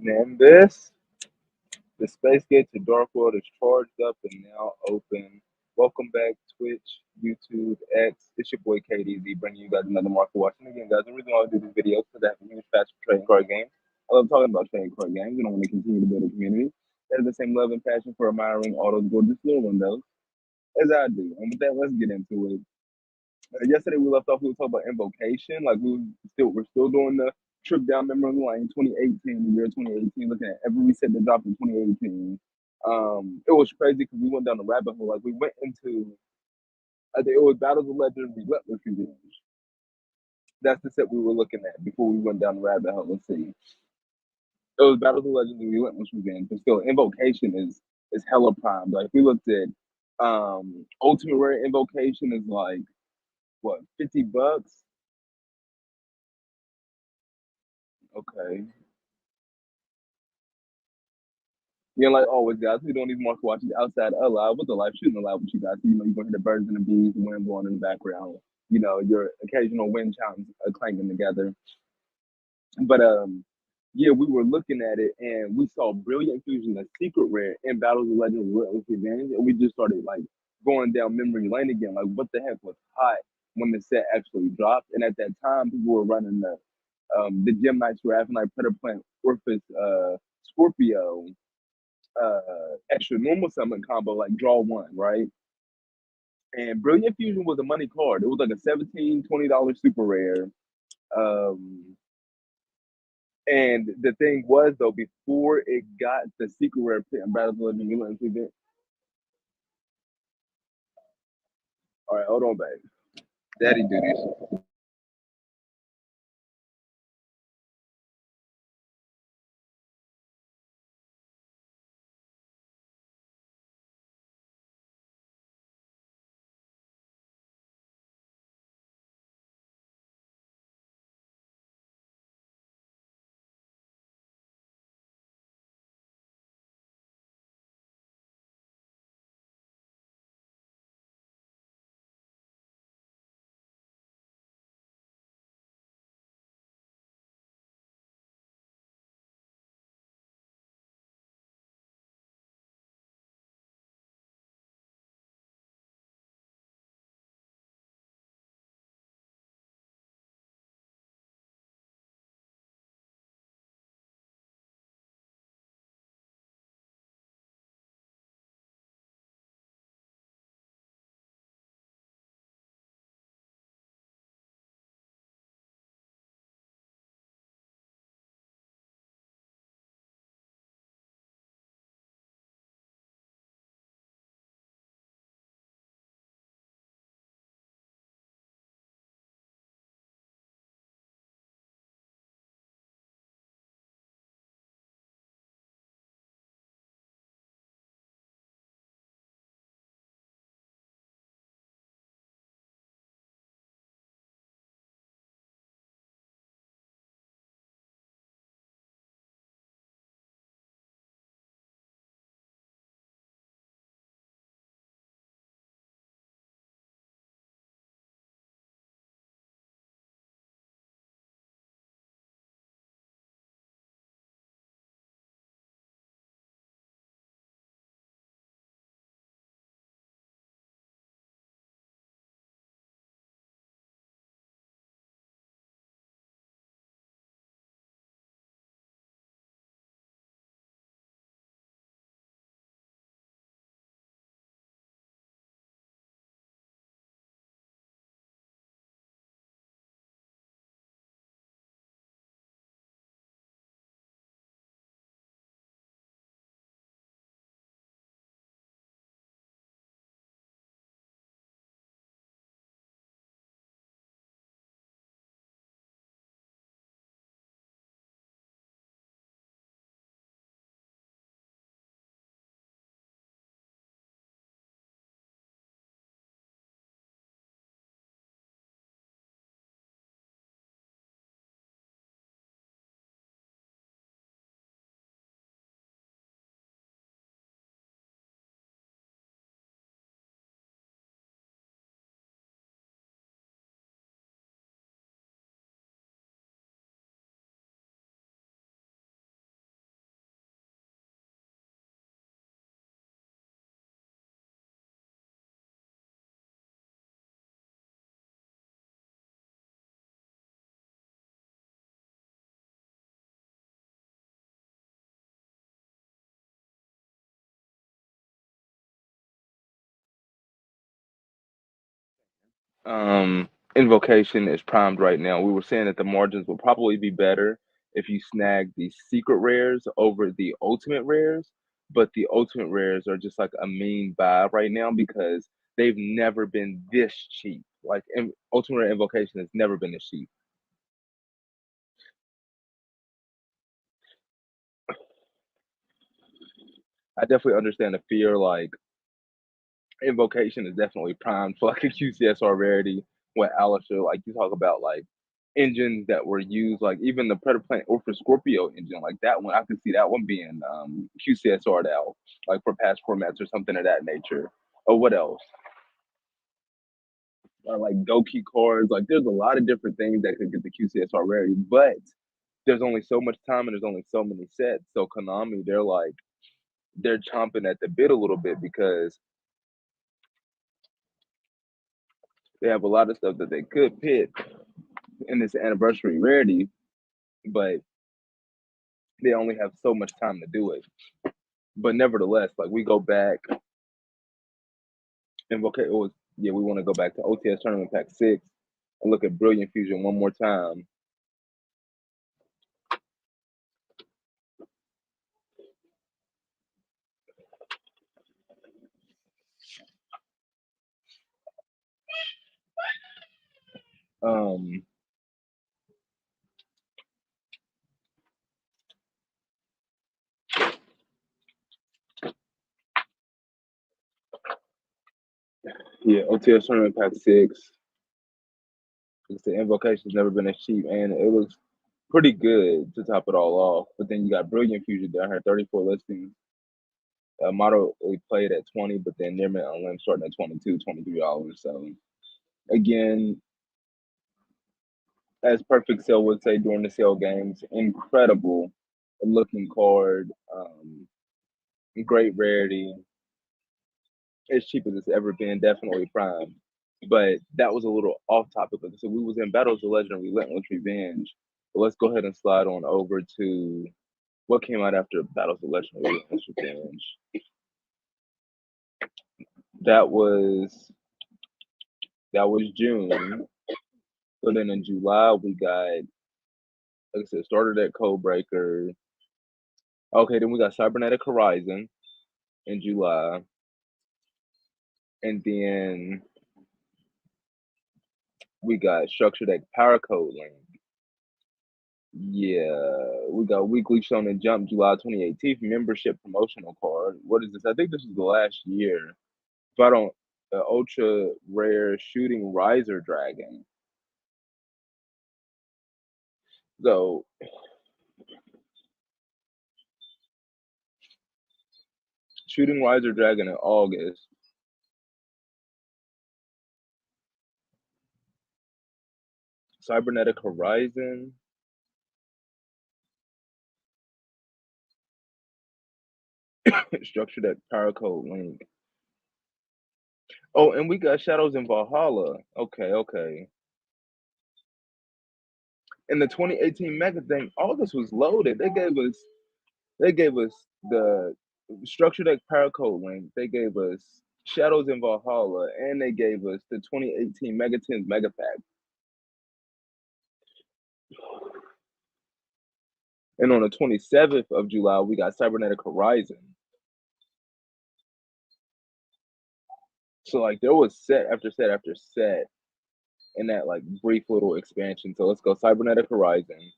And the Space Gate to Dark World is charged up and now open. Welcome back, Twitch, YouTube, X. It's your boy KDZ bringing you guys another market watch. And again, guys, the reason why I do these videos is because I have a huge passion for trading card games. I love talking about trading card games, and I want to continue to build a community that has the same love and passion for admiring all those gorgeous little windows as I do. And with that, let's get into it. Yesterday we left off. We were talking about invocation. Like we're still doing the trip down memory lane. 2018, the year 2018. Looking at every reset that dropped in 2018. It was crazy because we went down the rabbit hole. Like we went into, I think it was Battles of Legend, Relentless Revenge. That's the set we were looking at before we went down the rabbit hole. Let's see. It was Battles of Legends and Relentless Revenge. But still, invocation is hella prime. Like we looked at, Ultimate Rare Invocation is like what, $50? Okay. You know, like always, guys, we don't even want to watch it outside alive with the live shooting alive with you guys. So, you know, you're going to hear the birds and the bees, the wind blowing in the background, you know, your occasional wind chimes clanging together. But yeah, we were looking at it and we saw Brilliant Fusion, a secret rare in Battles of Legends Relentless Revenge, and we just started like going down memory lane again. Like, what the heck was hot when the set actually dropped? And at that time, people were running the Gem Knights were having like Predator Plant Orphis Scorpio extra normal summon combo, like draw one, right? And Brilliant Fusion was a money card. It was like a $17-20 super rare. Um, and the thing was though, before it got the secret rare pit and Battle of the Legend Relentless event. All right, hold on, babe. Daddy do this. Um, Invocation is primed right now. We were saying that the margins will probably be better if you snag the secret rares over the ultimate rares, but the ultimate rares are just like a mean buy right now because they've never been this cheap. Like ultimate rare invocation has never been this cheap. I definitely understand the fear. Like invocation is definitely primed for like a QCSR rarity. With Alistair, like you talk about like engines that were used, like even the Predator Plant or for Scorpio engine, like that one, I could see that one being QCSR'd out, like for past formats or something of that nature. Or what else? Or like Goki cards. Like there's a lot of different things that could get the QCSR rarity, but there's only so much time and there's only so many sets. So Konami, they're chomping at the bit a little bit because they have a lot of stuff that they could pit in this anniversary rarity, but they only have so much time to do it. But nevertheless, like we go back and okay, it was yeah, we want to go back to OTS Tournament Pack 6 and look at Brilliant Fusion one more time. Um, yeah, OTS Tournament Pack 6. The invocation's never been as cheap, and it was pretty good to top it all off. But then you got Brilliant Fusion down here, 34 listings. Model we played at 20, but then near mint unlimited starting at 22, $23. So again, as Perfect Sale would say during the sale games, incredible looking card, great rarity, as cheap as it's ever been, definitely prime. But that was a little off topic. So we was in Battles of Legend Relentless Revenge. But let's go ahead and slide on over to what came out after Battles of Legend Relentless Revenge. That was that was June. So then in July we got, like I said, started at Codebreaker. Okay, then we got Cybernetic Horizon in July. And then we got Structured Deck Power Code Link. Yeah, we got Weekly Shonen Jump July 2018 membership promotional card. What is this? I think this is the last year. If I don't, ultra rare shooting riser dragon. So shooting riser dragon in August. Cybernetic Horizon. Structured at Power Code Link. Oh, and we got Shadows in Valhalla. Okay, okay. In the 2018 Mega thing, August was loaded. They gave us the Structured Deck Paracord Link. They gave us Shadows in Valhalla, and they gave us the 2018 Mega Tens Mega Pack. And on the 27th of July, we got Cybernetic Horizon. So like there was set after set after set in that like brief little expansion. So let's go Cybernetic Horizon.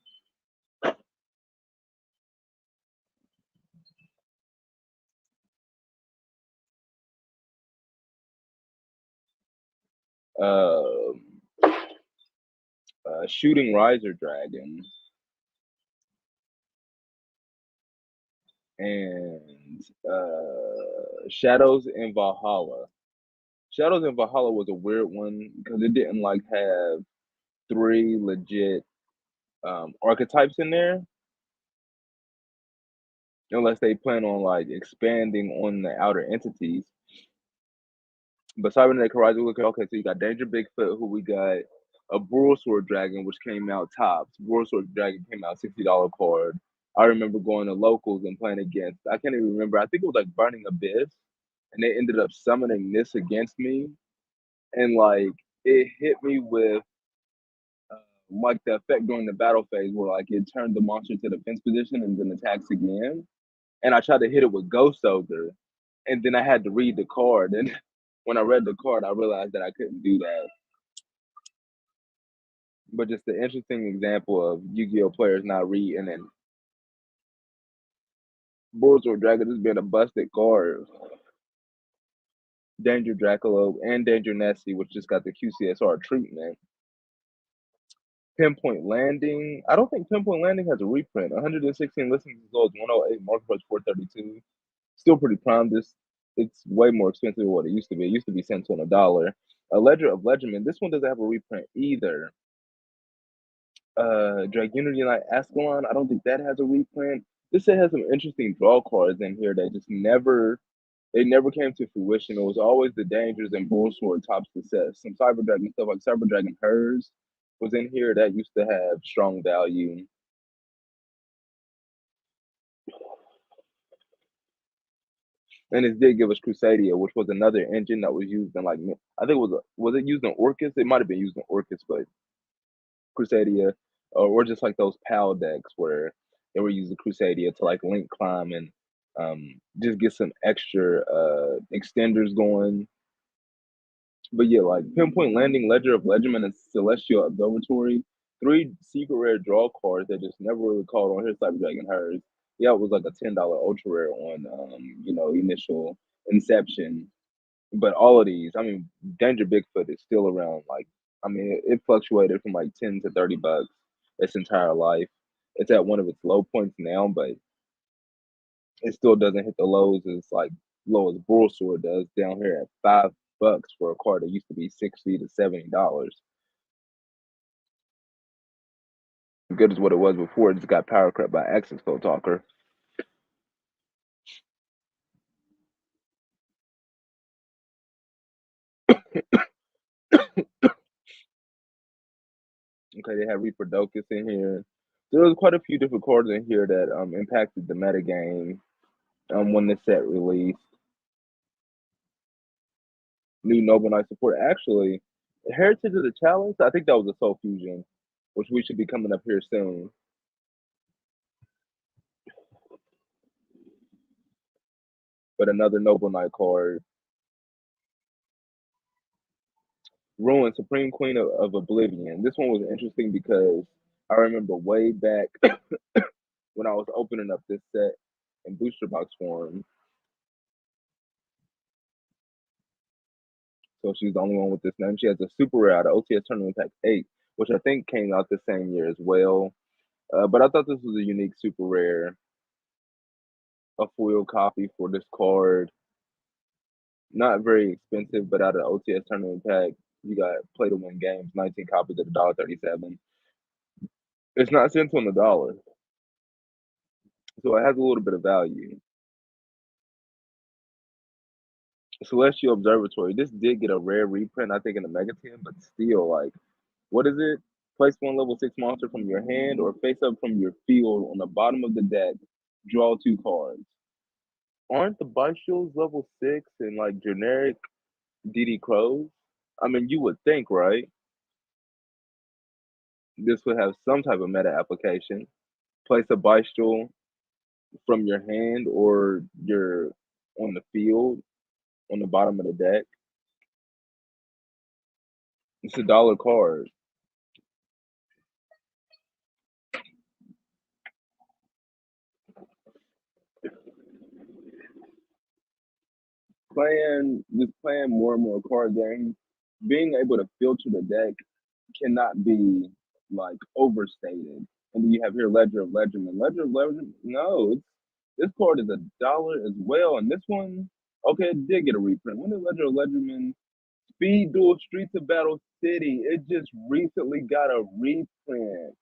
Um Shooting Riser Dragon. And Shadows in Valhalla. Shadows in Valhalla was a weird one because it didn't like have three legit archetypes in there, unless they plan on like expanding on the outer entities. But Cybernetic Horizon, look at okay, so you got Danger Bigfoot, who we got a Sword Dragon, which came out tops. Sword Dragon came out $60 card. I remember going to locals and playing against. I can't even remember. I think it was like Burning Abyss, and they ended up summoning this against me, and like it hit me with like the effect during the battle phase where like it turned the monster to defense position and then attacks again. And I tried to hit it with Ghost Soldier, and then I had to read the card. And when I read the card, I realized that I couldn't do that. But just an interesting example of Yu-Gi-Oh players not reading and Bulbasaur Dragon just being a busted card. Danger Dracula and Danger Nessie, which just got the QCSR treatment. Pinpoint Landing. I don't think Pinpoint Landing has a reprint. 116 listings as low as 108, market price 432. Still pretty prime. This it's way more expensive than what it used to be. It used to be cents on a dollar. A Ledger of Legend. This one doesn't have a reprint either. Dragunity Knight Ascalon. I don't think that has a reprint. This set has some interesting draw cards in here that just never they never came to fruition. It was always the Dangers and Bullsword tops the set. Some Cyber Dragon stuff like Cyber Dragon Hers was in here that used to have strong value. And it did give us Crusadia, which was another engine that was used in like I think was it used in Orcus? It might have been used in Orcus, but Crusadia, or just like those PAL decks where they were using Crusadia to like link climb and just get some extra extenders going. But yeah, like Pinpoint Landing, Ledger of Legend, and Celestial Observatory, three secret rare draw cards that just never really called on here. Cyber Dragon Hers. Yeah, it was like a $10 ultra rare on initial inception. But all of these, I mean, Danger Bigfoot is still around. Like, I mean, it fluctuated from like 10 to $30 its entire life. It's at one of its low points now, but it still doesn't hit the lows as like low as Bullsword does down here at $5 for a card that used to be $60 to $70. Good as what it was before. It just got power crept by Access Code Talker. Okay, they have Reaper in here. There was quite a few different cards in here that impacted the metagame when the set released. New Noble Knight support. Actually, Heritage of the Chalice, I think that was a Soul Fusion, which we should be coming up here soon. But another Noble Knight card. Ruin, Supreme Queen of Oblivion. This one was interesting because I remember way back when I was opening up this set in booster box form. So she's the only one with this name. She has a super rare out of OTS Tournament Pack 8, which I think came out the same year as well. But I thought this was a unique super rare, a foil copy for this card. Not very expensive, but out of OTS Tournament Pack, you got play to win games, 19 copies at $1.37. It's not cents on the dollar, so it has a little bit of value. Celestial Observatory. This did get a rare reprint, I think, in the Mega 10, but still, like, what is it? Place one level 6 monster from your hand or face up from your field on the bottom of the deck. Draw 2 cards. Aren't the Bestials level 6 and like generic DD Crows? I mean, you would think, right? This would have some type of meta application. Place a Bestial from your hand or your on the field on the bottom of the deck. It's $1 card. Playing more and more card games, being able to filter the deck cannot be like overstated. And then you have here Ledger of Legend. And Ledger of Legend, no, this card is $1 as well. And this one, okay, it did get a reprint. When did Ledger of Legend Speed Duel Streets of Battle City? It just recently got a reprint.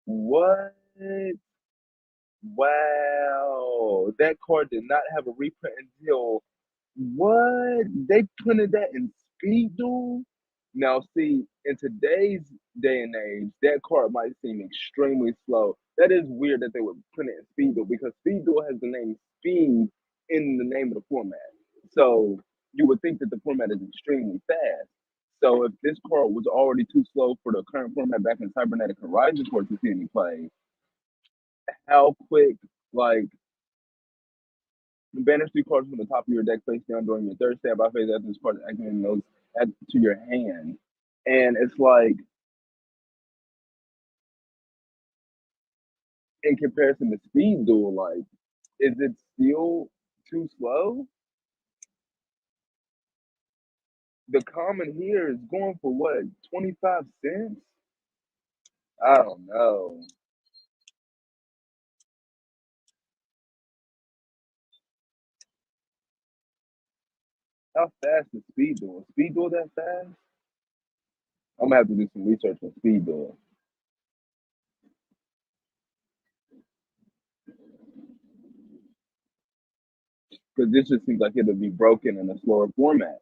What? Wow. That card did not have a reprint until what? They printed that in Speed Duel? Now, see, in today's day and age, that card might seem extremely slow. That is weird that they would print it in Speed Duel because Speed Duel has the name Speed in the name of the format. So you would think that the format is extremely fast. So if this card was already too slow for the current format back in Cybernetic Horizon for it to see any play, how quick, like, banish three cards from the top of your deck face down during your third step by phase after this card is activating those add to your hand. And it's like, in comparison to Speed Duel, like, is it still too slow? The common here is going for what, 25 cents? I don't know. How fast is Speed Duel? Speed Duel that fast? I'm gonna have to do some research on Speed Duel because this just seems like it'll be broken in a slower format.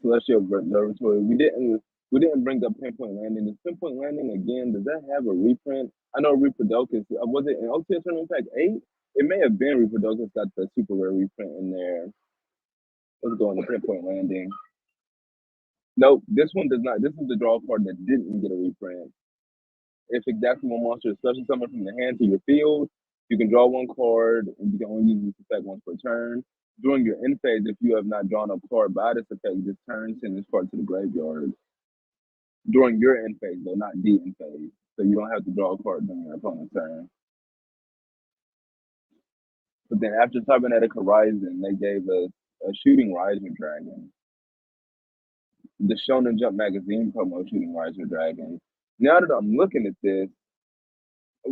Celestial Observatory. We didn't bring up Pinpoint Landing. Does Pinpoint Landing again? Does that have a reprint? I know Reproducus. Was it in OTS Tournament Pack 8? It may have been Reproducus got the super rare reprint in there. Let's go on the Pinpoint Landing. Nope, this one does not. This is the draw card that didn't get a reprint. If exactly one monster is special summon from the hand to your field, you can draw one card and you can only use this effect once per turn. During your end phase, if you have not drawn a card by this effect this turn, send this card to the graveyard. During your end phase, though, not the end phase. So you don't have to draw a card during your opponent's turn. But then after Cybernetic Horizon, they gave us a Shooting Riser Dragon. The Shonen Jump magazine promo Shooting Riser Dragon. Now that I'm looking at this,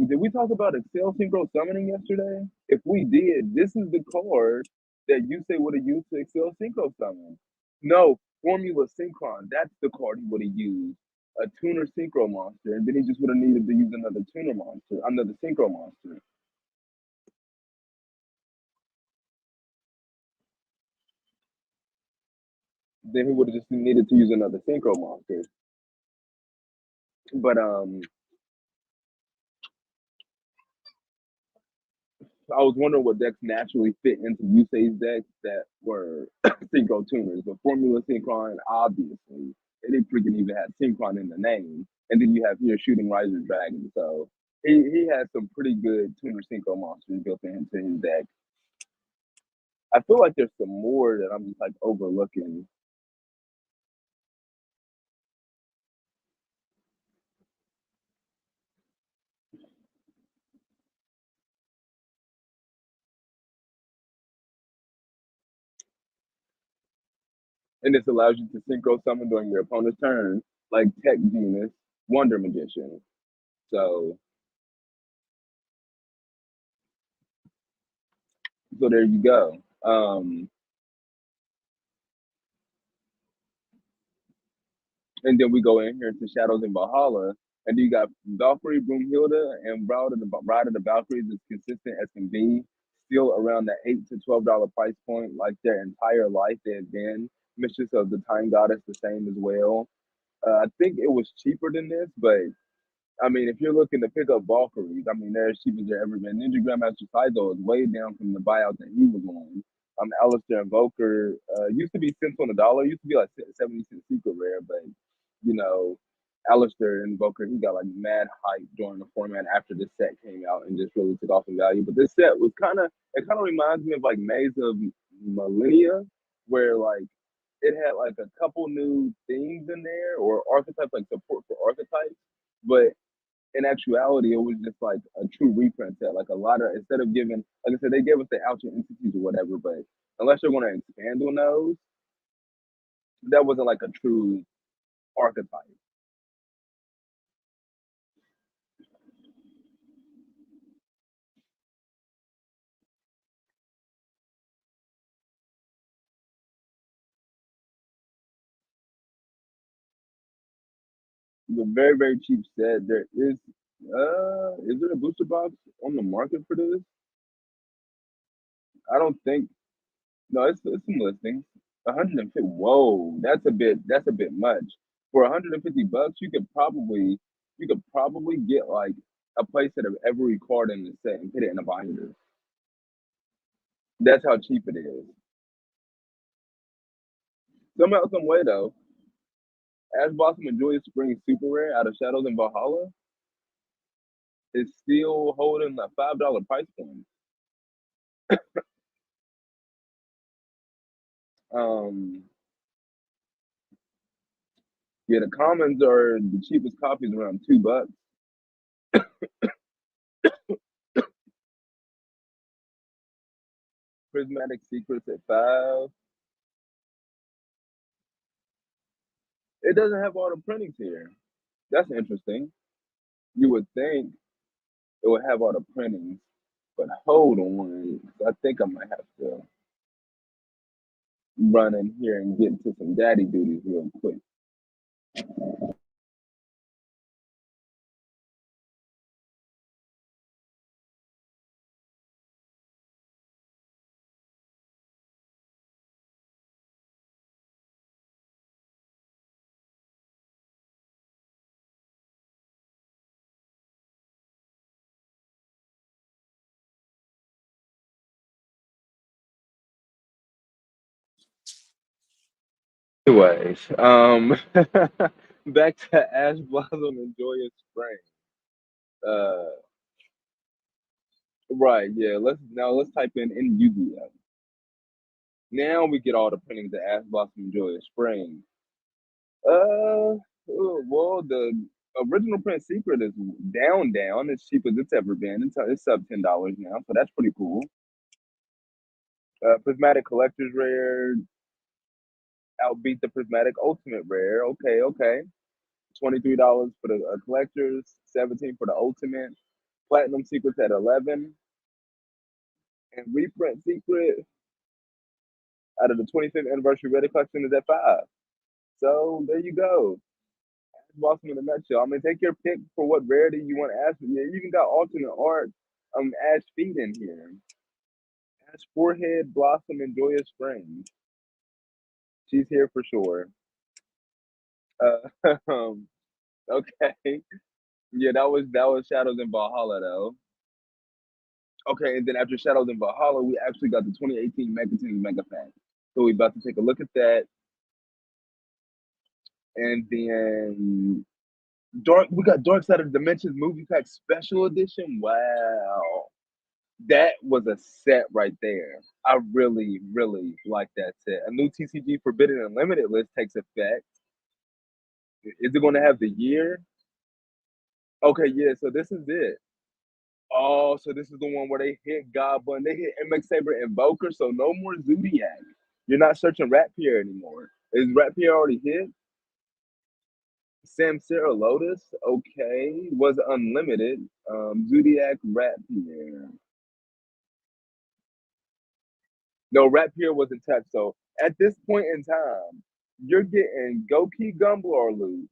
did we talk about Excel Synchro Summoning yesterday? If we did, this is the card that you say would have used to Excel Synchro Summon. No, Formula Synchron. That's the card he would have used. A tuner synchro monster, and then he just would have needed to use another tuner monster, another synchro monster. Then he would have just needed to use another synchro monster. But I was wondering what decks naturally fit into Yusei's decks that were synchro tuners. But Formula Synchron, obviously, they didn't freaking even have Synchron in the name. And then you have here Shooting Riser Dragon. So he has some pretty good tuner synchro monsters built into his deck. I feel like there's some more that I'm just like overlooking. And this allows you to synchro summon during your opponent's turn, like Tech Venus, Wonder Magician. So there you go. And then we go in here to Shadows in Valhalla, and you got Valkyrie, Broomhilda, and Bride of the Valkyries is consistent as can be, still around that $8 to $12 price point, like their entire life they have been. Mistress of the Time Goddess, the same as well. I think it was cheaper than this, but I mean, if you're looking to pick up Valkyries, I mean, they're as cheap as they've ever been. Ninja Grandmaster Saizo is way down from the buyout that he was on. Alistair Invoker used to be cents on the dollar, used to be like 70 cents secret rare, but you know, Alistair Invoker, he got like mad hype during the format after this set came out and just really took off in value. But this set was it kind of reminds me of like Maze of Millennia, where like it had like a couple new themes in there or archetypes, like support for archetypes. But in actuality, it was just like a true reprint set. Like a lot of, instead of giving, like I said, they gave us the outer entities or whatever, but unless you're going to expand on those, that wasn't like a true archetype. The very, very cheap set. Is there a booster box on the market for this? I don't think, no, it's some listings. 150, whoa, that's a bit much. For 150 bucks, you could probably get like a playset of every card in the set and put it in a binder. That's how cheap it is. Somehow, some way though, Ash Blossom and Joyous Spring Super Rare out of Shadows and Valhalla is still holding a $5 price point. Um, yeah, the commons are the cheapest copies around $2. Prismatic Secrets at 5. It doesn't have all the printings here. That's interesting. You would think it would have all the printings, but hold on. I think I might have to run in here and get into some daddy duties real quick. Anyways, back to Ash Blossom and Joyous Spring. Uh, right, yeah. Let's type in Yu-Gi-Oh. Now we get all the printings of Ash Blossom and Joyous Spring. Well, the original print secret is down, as cheap as it's ever been. It's sub $10 now, so that's pretty cool. Prismatic Collector's Rare outbeat the Prismatic Ultimate Rare. Okay, okay. $23 for the collectors, 17 for the ultimate. Platinum Secrets at 11, and Reprint Secret out of the 25th anniversary Reddit collection is at 5. So there you go. Blossom in a nutshell. I mean, take your pick for what rarity you want to ask for. Yeah, you even got alternate art. Ash feet in here. Ash forehead, Blossom, and Joyous Spring. She's here for sure. Okay. Yeah, that was Shadows in Valhalla though. Okay, and then after Shadows in Valhalla, we actually got the 2018 Mega Teams Mega Pack. So we about to take a look at that, and then we got Dark Side of the Dimensions Movie Pack Special Edition. Wow, that was a set right there. I really, really like that set. A new TCG Forbidden and Limited list takes effect. Is it going to have the year? Okay, yeah. So this is it. Oh, so this is the one where they hit Goblin, they hit MX Saber Invoker, so no more Zodiac. You're not searching Rat Pierre anymore. Is Rat Pierre already hit? Samsara Lotus, okay, was unlimited. Zodiac Rat Pierre. No, Rat Pierre wasn't touched. So at this point in time, you're getting Goki Gumbler loot.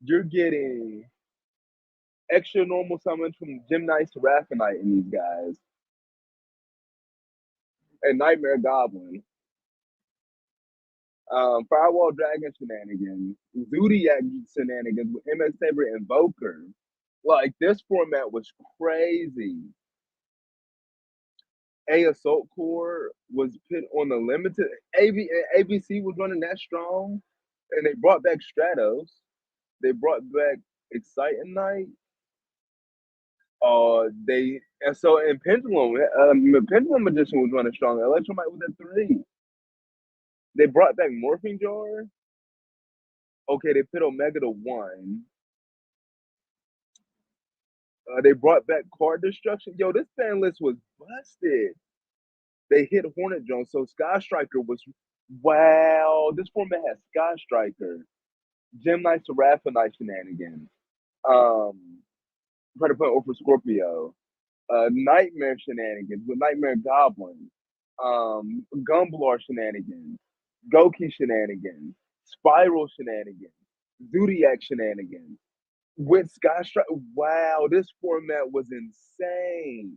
You're getting extra normal summons from Gymnite to Raffinite in these guys. And Nightmare Goblin. Firewall Dragon shenanigans, Zodiac shenanigans with MS Saber Invoker. Like this format was crazy. A Assault Core was put on the limited. ABC was running that strong, and they brought back Stratos. They brought back Exciting Night. They and so in Pendulum Edition was running strong. Electromite was at 3. They brought back Morphing Jar. Okay, they put Omega to 1. They brought back Card Destruction. Yo, this fan list was busted. They hit Hornet Drone. So Sky Striker was wow. This format has Sky Striker, Gem Knight Seraphinite shenanigans, Predator over Scorpio, Nightmare shenanigans with Nightmare Goblin, Gumblar shenanigans, Goki shenanigans, Spiral shenanigans, Zodiac shenanigans with Sky Striker. Wow, this format was insane.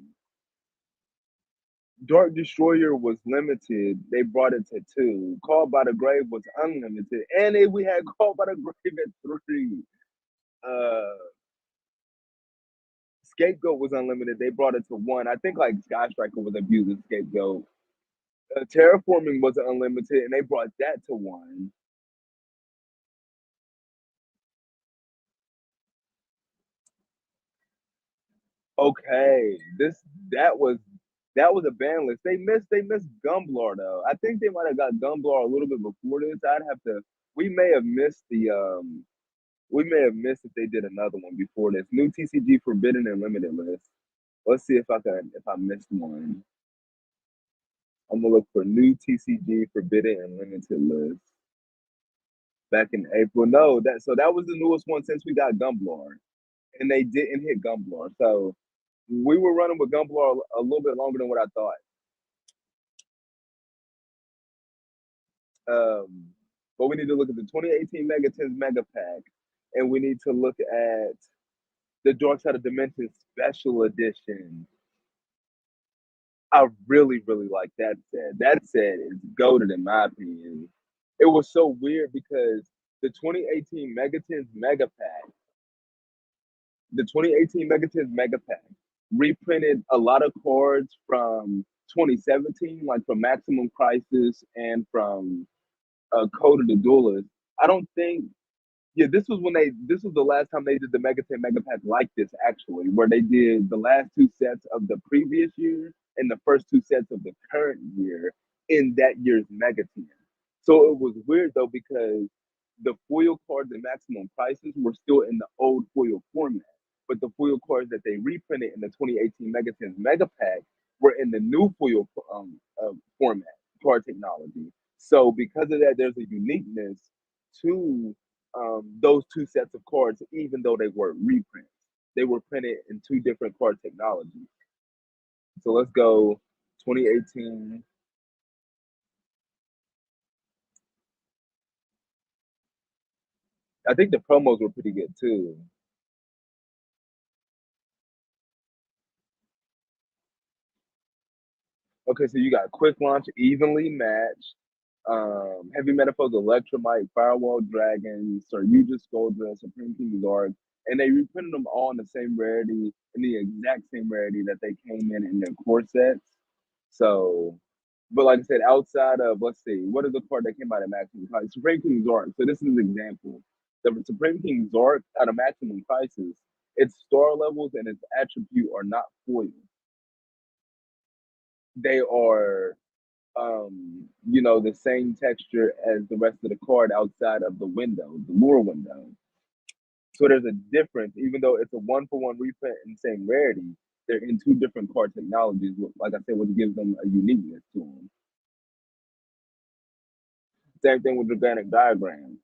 Dark Destroyer was limited. They brought it to 2. Called by the Grave was unlimited. And we had Called by the Grave at 3. Uh, Scapegoat was unlimited. They brought it to one. I think like Sky Striker was abusing Scapegoat. Terraforming was unlimited, and they brought that to one. Okay, this that was a ban list. They missed Gumblar though. I think they might have got Gumblar a little bit before this. I'd have to. We may have missed the we may have missed if they did another one before this. New TCG Forbidden and Limited list. Let's see if I missed one. I'm gonna look for new TCG Forbidden and Limited list back in April. No, that was the newest one since we got Gumblar, and they didn't hit Gumblar. So we were running with Gumblar a little bit longer than what I thought. Um, but we need to look at the 2018 Mega Tens Mega Pack, and we need to look at the Dark Side of Dimension Special Edition. I really, really like that set. That set is goaded in my opinion. It was so weird because the 2018 Megatons Mega Pack, the 2018 Megatons Mega Pack reprinted a lot of cards from 2017, like from Maximum Crisis and from Code of the Duelist. I don't think Yeah, this was the last time they did the Mega 10 Mega Pack like this actually, where they did the last two sets of the previous year and the first two sets of the current year in that year's Mega 10. So it was weird though because the foil cards and maximum prices were still in the old foil format, but the foil cards that they reprinted in the 2018 Mega 10 Mega Pack were in the new foil format card technology. So because of that, there's a uniqueness to those two sets of cards, even though they were reprints. They were printed in two different card technologies. So let's go 2018. I think the promos were pretty good too. Okay, so you got quick launch, evenly matched, heavy metaphors, electromite, firewall dragon, Saryuja Scoldra, Supreme King Zarg, and they reprinted them all in the same rarity, in the exact same rarity that they came in their core sets. So, but like I said, outside of let's see, what is the card that came out of Maximum Crisis? Supreme King Zark. So this is an example. The Supreme King Zark out of Maximum Crisis, its star levels and its attribute are not foil. They are the same texture as the rest of the card outside of the window, the lure window. So there's a difference, even though it's a one for one reprint in the same rarity, they're in two different card technologies, like I said, which gives them a uniqueness to them. Same thing with organic diagrams.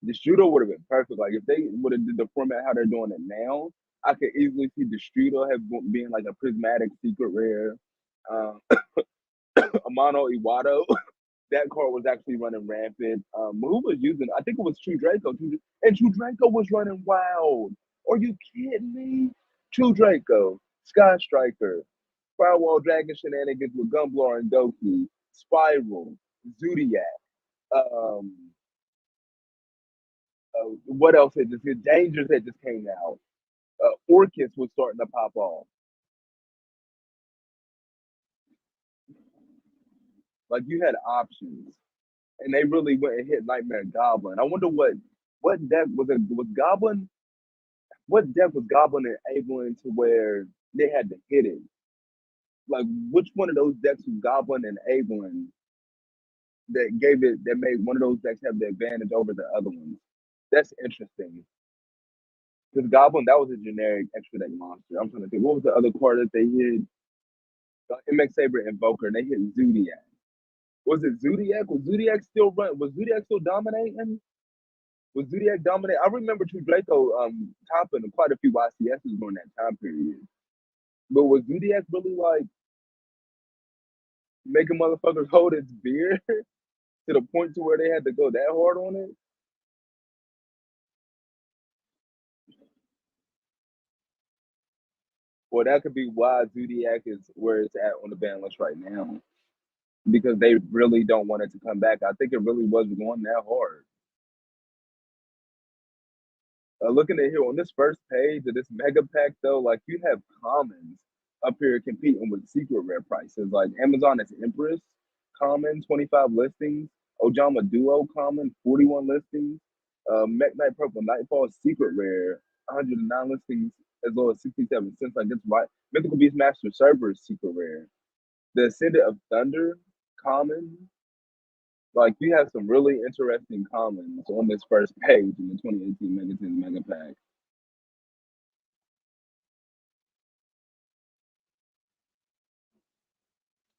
The shooter would have been perfect. Like if they would have did the format how they're doing it now, I could easily see the shooter have being like a prismatic secret rare. Um, Amano Iwado, that card was actually running rampant. Who was using? I think it was True Draco. And True Draco was running wild. Are you kidding me? True Draco, Sky Striker, Firewall Dragon shenanigans with Gumblar and Doki, Spiral, Zodiac. Um, what else had just hit? Dangers had just came out. Orchis was starting to pop off. Like you had options, and they really went and hit Nightmare Goblin. I wonder what deck was Goblin. What deck was Goblin enabling to where they had to hit it? Like which one of those decks was Goblin enabling that made one of those decks have the advantage over the other ones? That's interesting. Because Goblin, that was a generic extra deck monster. I'm trying to think. What was the other card that they hit? MX Saber Invoker, and they hit Zodiac. Was it Zodiac? Was Zodiac still dominating? Was Zodiac dominating? I remember True Draco topping quite a few YCSs during that time period. But was Zodiac really like making motherfuckers hold its beer to the point to where they had to go that hard on it? Well, that could be why Zodiac is where it's at on the ban list right now. Because they really don't want it to come back. I think it really was going that hard. Looking at here on this first page of this mega pack, though, like you have commons up here competing with secret rare prices. Like Amazon is Empress, common, 25 listings. Ojama Duo, common, 41 listings. Mech Knight Purple Nightfall, secret rare, 109 listings, as low as 67 cents. Like it's right. Mythical Beast Master Server, secret rare. The Ascendant of Thunder, common. Like you have some really interesting commons on this first page in the 2018 Megatins Mega Pack.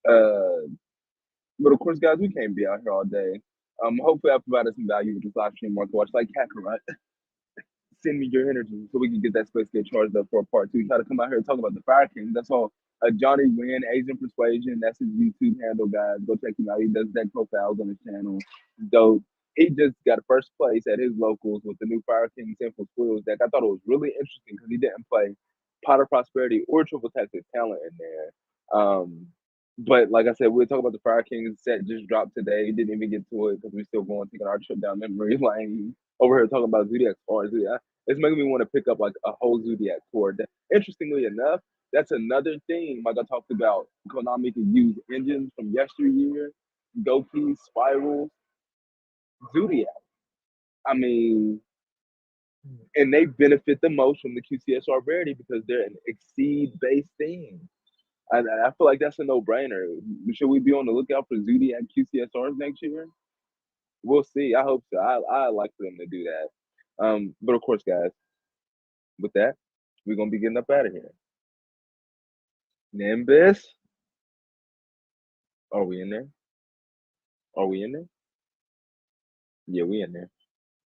Uh, but of course, guys, we can't be out here all day. Hopefully, I provided some value with this live stream market watch. Like Kakarot, send me your energy so we can get that space get charged up for a part two. Try to come out here and talk about the Fire King. That's all. Johnny Wynn, Asian Persuasion. That's his YouTube handle, guys. Go check him out. He does deck profiles on his channel. Dope. He just got first place at his locals with the new Fire King Simple Squills deck. I thought it was really interesting because he didn't play Potter Prosperity or Triple Texas Talent in there. But like I said, we'll talk about the Fire King set just dropped today. Didn't even get to it because we're still going taking our trip down memory lane over here talking about Zodiac Stars. It's making me want to pick up like a whole Zodiac cord. Interestingly enough, that's another thing. Like I talked about, Konami could use engines from yesteryear, Goki, Spirals, Zodiac. I mean, and they benefit the most from the QCSR rarity because they're an exceed based thing. I feel like that's a no brainer. Should we be on the lookout for Zodiac QCSRs next year? We'll see. I hope so. I like for them to do that. But of course, guys, with that, we're gonna be getting up out of here. Nimbus, are we in there? Are we in there? Yeah, we in there.